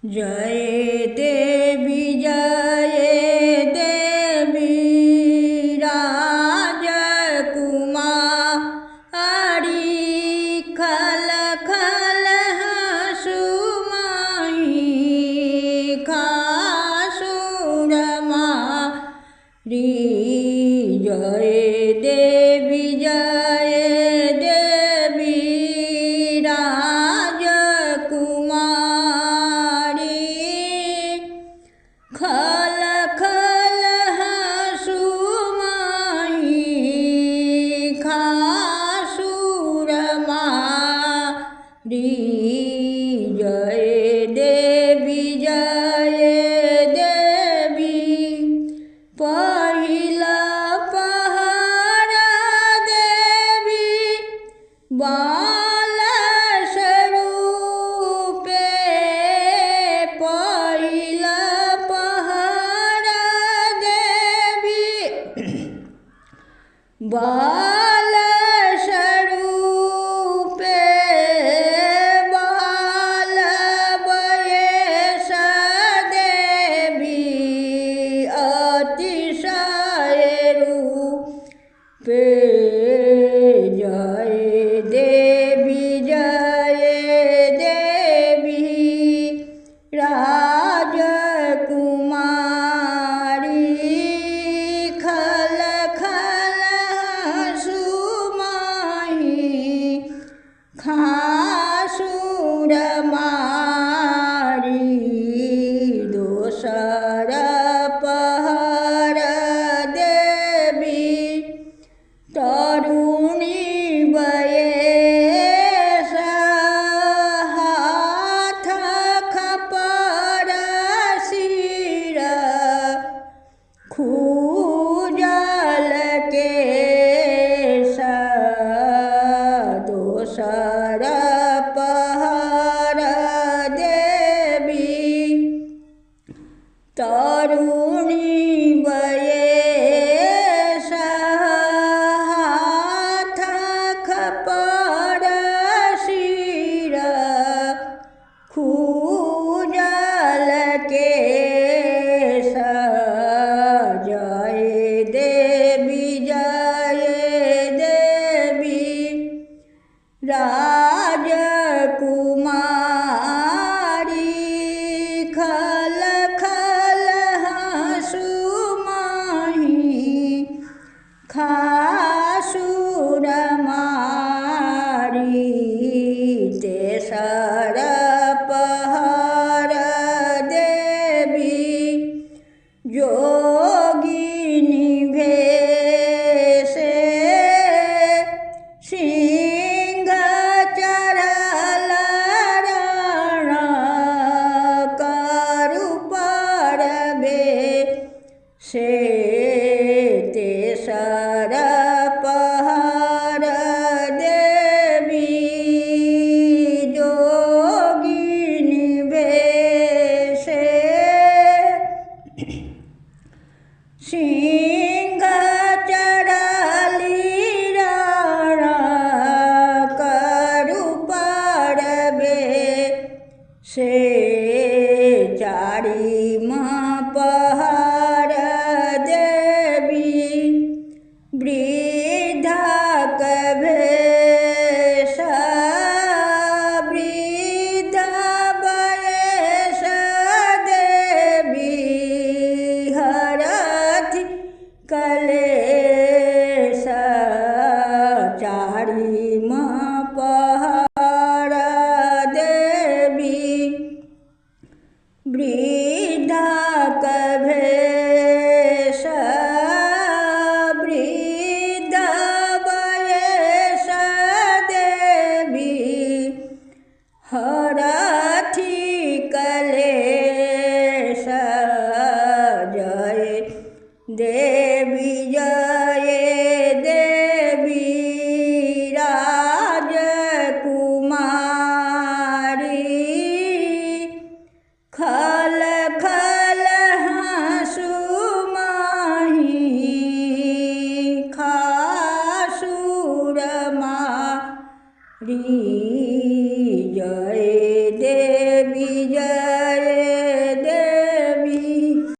जय देवी राजकुमारी खल खल हसुमाई खासुरमा जय देवी राजकुमारी खल खल हसुमाई खासुरमारी जय देवी पहिला पहरा देवी बाल स्वरूपे पहिला पहरा देवी बाल स्वरूपे बाल बयस देवी अतिशय रूपे जय देवी राजकुमारी खल खल हसुमाई खासुरमारी दोसर पहर देवी तरुणी बयस हाथ खपर सिर खूजल केश दोसर पहर देवी तरुणी बयस हाथ खपर सिर खूजल केश जय देवी राजकुमारी खल खल हसुमाई खासुरमारी तेसर पहर देवी जोगिनी भेषे सिंह चढ़ल रण करु परबे से तेसर पहर देवी जोगिनी भेषे सिंह चढ़ली रण करु परबे से चारिम पहर देवी वृद्धक भेष वृद्ध बयस देवी हरथि कलेश चारिम पहर देवी वृद्धक भेष वृद्ध बयस देवी हरथि कलेश जय देवी राजकुमारी खल